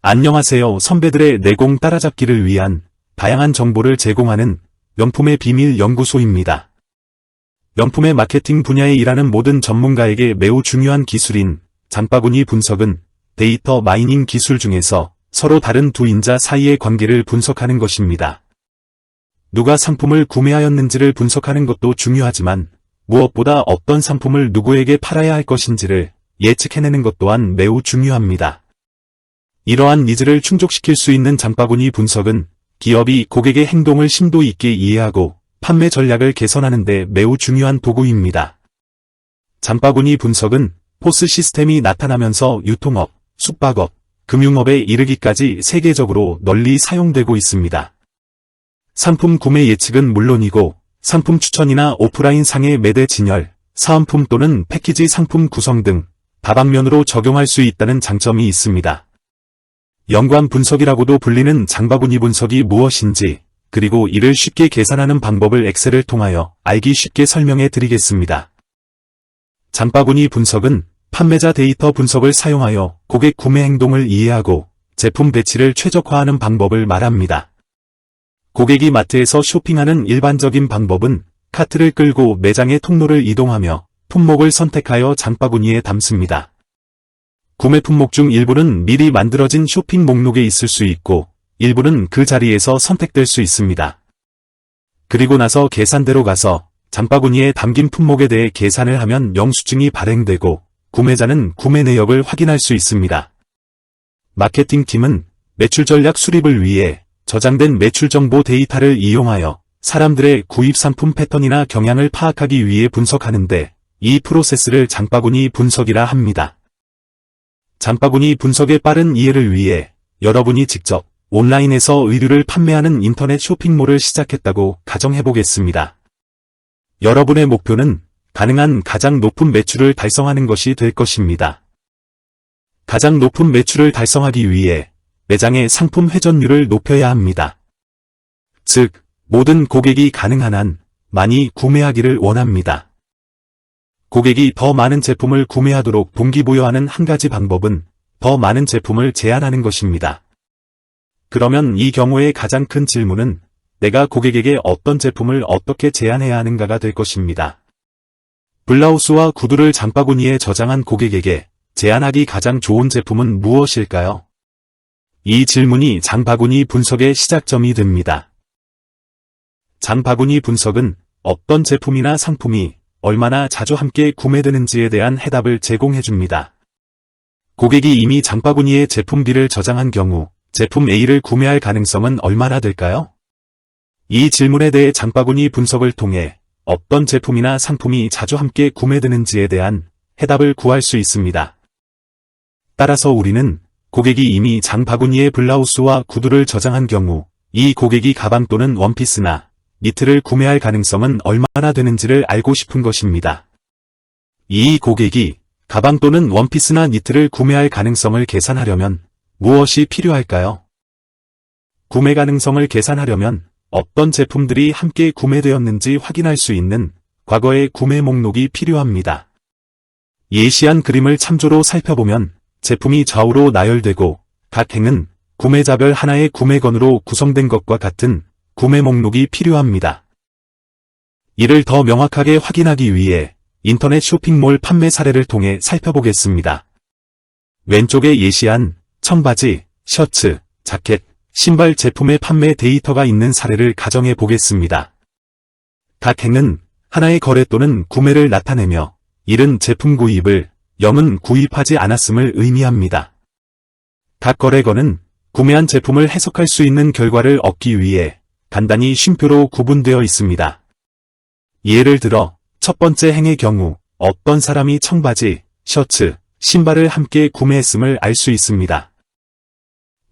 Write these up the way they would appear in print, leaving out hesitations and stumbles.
안녕하세요. 선배들의 내공 따라잡기를 위한 다양한 정보를 제공하는 명품의 비밀 연구소입니다. 명품의 마케팅 분야에 일하는 모든 전문가에게 매우 중요한 기술인 장바구니 분석은 데이터 마이닝 기술 중에서 서로 다른 두 인자 사이의 관계를 분석하는 것입니다. 누가 상품을 구매하였는지를 분석하는 것도 중요하지만 무엇보다 어떤 상품을 누구에게 팔아야 할 것인지를 예측해내는 것 또한 매우 중요합니다. 이러한 니즈를 충족시킬 수 있는 장바구니 분석은 기업이 고객의 행동을 심도 있게 이해하고 판매 전략을 개선하는 데 매우 중요한 도구입니다. 장바구니 분석은 포스 시스템이 나타나면서 유통업, 숙박업, 금융업에 이르기까지 세계적으로 널리 사용되고 있습니다. 상품 구매 예측은 물론이고 상품 추천이나 오프라인 상해 매대 진열, 사은품 또는 패키지 상품 구성 등 다방면으로 적용할 수 있다는 장점이 있습니다. 연관 분석이라고도 불리는 장바구니 분석이 무엇인지, 그리고 이를 쉽게 계산하는 방법을 엑셀을 통하여 알기 쉽게 설명해 드리겠습니다. 장바구니 분석은 판매자 데이터 분석을 사용하여 고객 구매 행동을 이해하고 제품 배치를 최적화하는 방법을 말합니다. 고객이 마트에서 쇼핑하는 일반적인 방법은 카트를 끌고 매장의 통로를 이동하며 품목을 선택하여 장바구니에 담습니다. 구매 품목 중 일부는 미리 만들어진 쇼핑 목록에 있을 수 있고 일부는 그 자리에서 선택될 수 있습니다. 그리고 나서 계산대로 가서 장바구니에 담긴 품목에 대해 계산을 하면 영수증이 발행되고 구매자는 구매 내역을 확인할 수 있습니다. 마케팅팀은 매출 전략 수립을 위해 저장된 매출 정보 데이터를 이용하여 사람들의 구입 상품 패턴이나 경향을 파악하기 위해 분석하는데 이 프로세스를 장바구니 분석이라 합니다. 장바구니 분석의 빠른 이해를 위해 여러분이 직접 온라인에서 의류를 판매하는 인터넷 쇼핑몰을 시작했다고 가정해보겠습니다. 여러분의 목표는 가능한 가장 높은 매출을 달성하는 것이 될 것입니다. 가장 높은 매출을 달성하기 위해 매장의 상품 회전율을 높여야 합니다. 즉, 모든 고객이 가능한 한 많이 구매하기를 원합니다. 고객이 더 많은 제품을 구매하도록 동기부여하는 한 가지 방법은 더 많은 제품을 제안하는 것입니다. 그러면 이 경우의 가장 큰 질문은 내가 고객에게 어떤 제품을 어떻게 제안해야 하는가가 될 것입니다. 블라우스와 구두를 장바구니에 저장한 고객에게 제안하기 가장 좋은 제품은 무엇일까요? 이 질문이 장바구니 분석의 시작점이 됩니다. 장바구니 분석은 어떤 제품이나 상품이 얼마나 자주 함께 구매되는지에 대한 해답을 제공해줍니다. 고객이 이미 장바구니에 제품 B를 저장한 경우 제품 A를 구매할 가능성은 얼마나 될까요? 이 질문에 대해 장바구니 분석을 통해 어떤 제품이나 상품이 자주 함께 구매되는지에 대한 해답을 구할 수 있습니다. 따라서 우리는 고객이 이미 장바구니에 블라우스와 구두를 저장한 경우 이 고객이 가방 또는 원피스나 니트를 구매할 가능성은 얼마나 되는지를 알고 싶은 것입니다. 이 고객이 가방 또는 원피스나 니트를 구매할 가능성을 계산하려면 무엇이 필요할까요? 구매 가능성을 계산하려면 어떤 제품들이 함께 구매되었는지 확인할 수 있는 과거의 구매 목록이 필요합니다. 예시한 그림을 참조로 살펴보면 제품이 좌우로 나열되고 각 행은 구매자별 하나의 구매건으로 구성된 것과 같은 구매 목록이 필요합니다. 이를 더 명확하게 확인하기 위해 인터넷 쇼핑몰 판매 사례를 통해 살펴보겠습니다. 왼쪽에 예시한 청바지, 셔츠, 자켓, 신발 제품의 판매 데이터가 있는 사례를 가정해 보겠습니다. 각 행은 하나의 거래 또는 구매를 나타내며 1은 제품 구입을, 0은 구입하지 않았음을 의미합니다. 각 거래건은 구매한 제품을 해석할 수 있는 결과를 얻기 위해 간단히 쉼표로 구분되어 있습니다. 예를 들어 첫 번째 행의 경우 어떤 사람이 청바지, 셔츠, 신발을 함께 구매했음을 알 수 있습니다.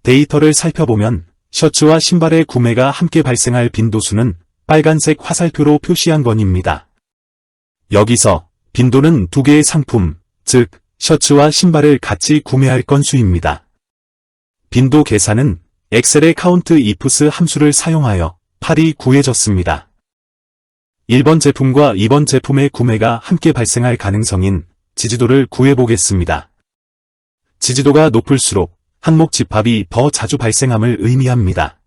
데이터를 살펴보면 셔츠와 신발의 구매가 함께 발생할 빈도수는 빨간색 화살표로 표시한 건입니다. 여기서 빈도는 두 개의 상품, 즉 셔츠와 신발을 같이 구매할 건수입니다. 빈도 계산은 엑셀의 count ifs 함수를 사용하여 팔이 구해졌습니다. 1번 제품과 2번 제품의 구매가 함께 발생할 가능성인 지지도를 구해보겠습니다. 지지도가 높을수록 항목 집합이 더 자주 발생함을 의미합니다.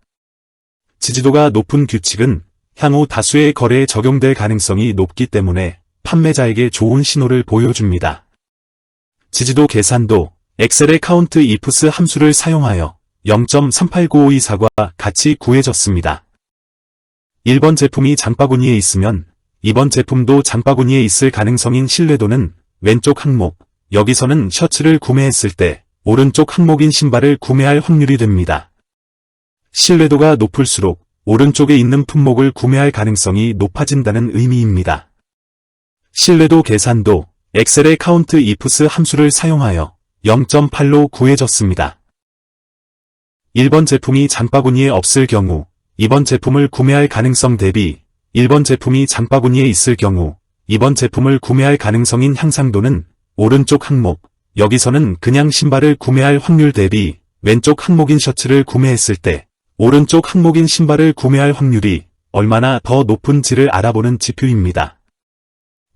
지지도가 높은 규칙은 향후 다수의 거래에 적용될 가능성이 높기 때문에 판매자에게 좋은 신호를 보여줍니다. 지지도 계산도 엑셀의 count ifs 함수를 사용하여 0.389524과 같이 구해졌습니다. 1번 제품이 장바구니에 있으면 2번 제품도 장바구니에 있을 가능성인 신뢰도는 왼쪽 항목, 여기서는 셔츠를 구매했을 때 오른쪽 항목인 신발을 구매할 확률이 됩니다. 신뢰도가 높을수록 오른쪽에 있는 품목을 구매할 가능성이 높아진다는 의미입니다. 신뢰도 계산도 엑셀의 count ifs 함수를 사용하여 0.8로 구해졌습니다. 1번 제품이 장바구니에 없을 경우 2번 제품을 구매할 가능성 대비 1번 제품이 장바구니에 있을 경우 2번 제품을 구매할 가능성인 향상도는 오른쪽 항목, 여기서는 그냥 신발을 구매할 확률 대비 왼쪽 항목인 셔츠를 구매했을 때 오른쪽 항목인 신발을 구매할 확률이 얼마나 더 높은지를 알아보는 지표입니다.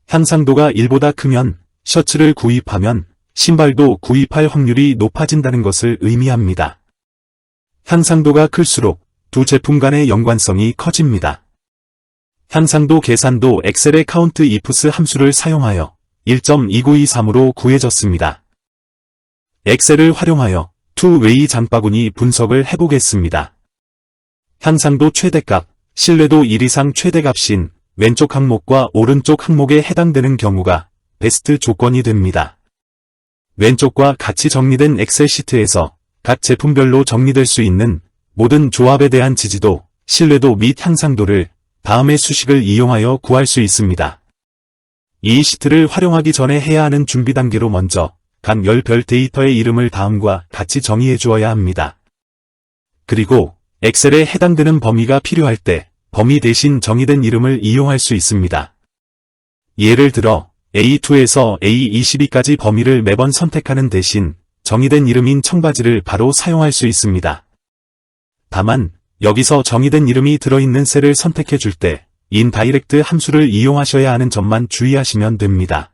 향상도가 1보다 크면 셔츠를 구입하면 신발도 구입할 확률이 높아진다는 것을 의미합니다. 향상도가 클수록 두 제품 간의 연관성이 커집니다. 향상도 계산도 엑셀의 count ifs 함수를 사용하여 1.2923으로 구해졌습니다. 엑셀을 활용하여 투웨이 장바구니 분석을 해보겠습니다. 향상도 최대값, 신뢰도 1 이상 최대값인 왼쪽 항목과 오른쪽 항목에 해당되는 경우가 베스트 조건이 됩니다. 왼쪽과 같이 정리된 엑셀 시트에서 각 제품별로 정리될 수 있는 모든 조합에 대한 지지도, 신뢰도 및 향상도를 다음의 수식을 이용하여 구할 수 있습니다. 이 시트를 활용하기 전에 해야 하는 준비 단계로 먼저 각 열별 데이터의 이름을 다음과 같이 정의해 주어야 합니다. 그리고 엑셀에 해당되는 범위가 필요할 때 범위 대신 정의된 이름을 이용할 수 있습니다. 예를 들어 A2에서 A22까지 범위를 매번 선택하는 대신 정의된 이름인 청바지를 바로 사용할 수 있습니다. 다만 여기서 정의된 이름이 들어있는 셀을 선택해 줄 때 인다이렉트 함수를 이용하셔야 하는 점만 주의하시면 됩니다.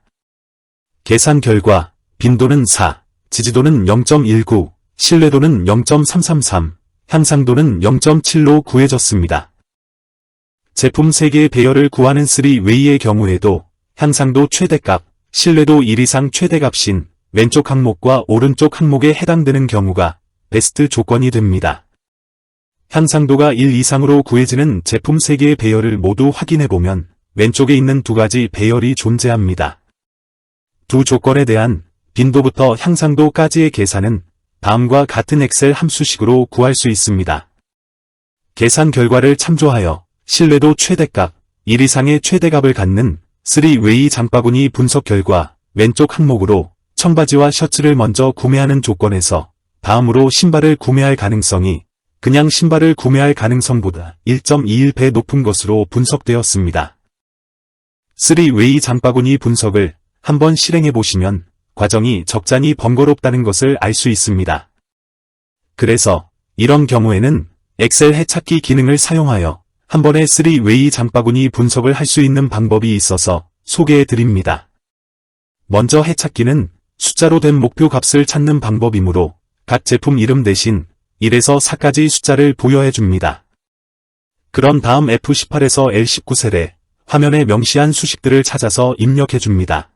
계산 결과 빈도는 4, 지지도는 0.19, 신뢰도는 0.333, 향상도는 0.7로 구해졌습니다. 제품 3개의 배열을 구하는 3웨이의 경우에도 향상도 최대값, 신뢰도 1 이상 최대값인 왼쪽 항목과 오른쪽 항목에 해당되는 경우가 베스트 조건이 됩니다. 향상도가 1 이상으로 구해지는 제품 3개의 배열을 모두 확인해보면 왼쪽에 있는 두 가지 배열이 존재합니다. 두 조건에 대한 빈도부터 향상도까지의 계산은 다음과 같은 엑셀 함수식으로 구할 수 있습니다. 계산 결과를 참조하여 신뢰도 최대값, 1 이상의 최대값을 갖는 3웨이 장바구니 분석 결과 왼쪽 항목으로 청바지와 셔츠를 먼저 구매하는 조건에서 다음으로 신발을 구매할 가능성이 그냥 신발을 구매할 가능성보다 1.21배 높은 것으로 분석되었습니다. 3웨이 장바구니 분석을 한번 실행해 보시면 과정이 적잖이 번거롭다는 것을 알 수 있습니다. 그래서 이런 경우에는 엑셀 해찾기 기능을 사용하여 한 번에 3웨이 장바구니 분석을 할 수 있는 방법이 있어서 소개해 드립니다. 먼저 해찾기는 숫자로 된 목표 값을 찾는 방법이므로 각 제품 이름 대신 1에서 4까지 숫자를 부여해 줍니다. 그런 다음 F18에서 L19셀에 화면에 명시한 수식들을 찾아서 입력해 줍니다.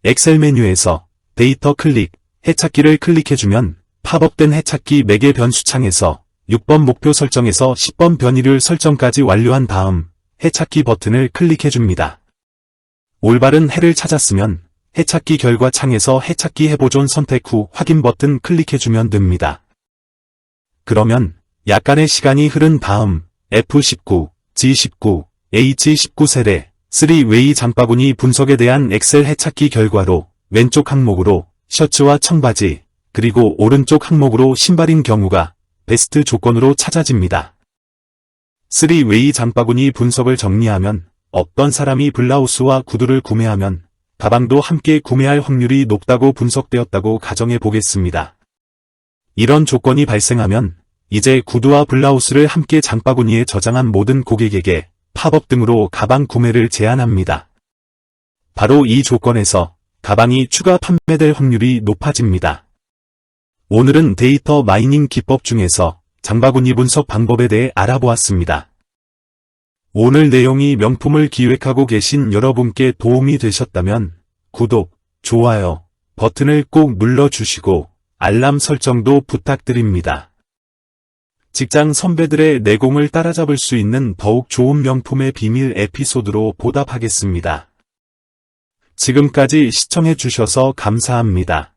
엑셀 메뉴에서 데이터 클릭, 해찾기를 클릭해주면 팝업된 해찾기 매개 변수창에서 6번 목표 설정에서 10번 변이율 설정까지 완료한 다음 해찾기 버튼을 클릭해줍니다. 올바른 해를 찾았으면 해찾기 결과 창에서 해찾기 해보존 선택 후 확인 버튼 클릭해주면 됩니다. 그러면 약간의 시간이 흐른 다음 F19, G19, H19셀에 3웨이 장바구니 분석에 대한 엑셀 해찾기 결과로 왼쪽 항목으로 셔츠와 청바지, 그리고 오른쪽 항목으로 신발인 경우가 베스트 조건으로 찾아집니다. 3웨이 장바구니 분석을 정리하면 어떤 사람이 블라우스와 구두를 구매하면 가방도 함께 구매할 확률이 높다고 분석되었다고 가정해 보겠습니다. 이런 조건이 발생하면 이제 구두와 블라우스를 함께 장바구니에 저장한 모든 고객에게 팝업 등으로 가방 구매를 제안합니다. 바로 이 조건에서 가방이 추가 판매될 확률이 높아집니다. 오늘은 데이터 마이닝 기법 중에서 장바구니 분석 방법에 대해 알아보았습니다. 오늘 내용이 명품을 기획하고 계신 여러분께 도움이 되셨다면 구독, 좋아요 버튼을 꼭 눌러주시고 알람 설정도 부탁드립니다. 직장 선배들의 내공을 따라잡을 수 있는 더욱 좋은 명품의 비밀 에피소드로 보답하겠습니다. 지금까지 시청해주셔서 감사합니다.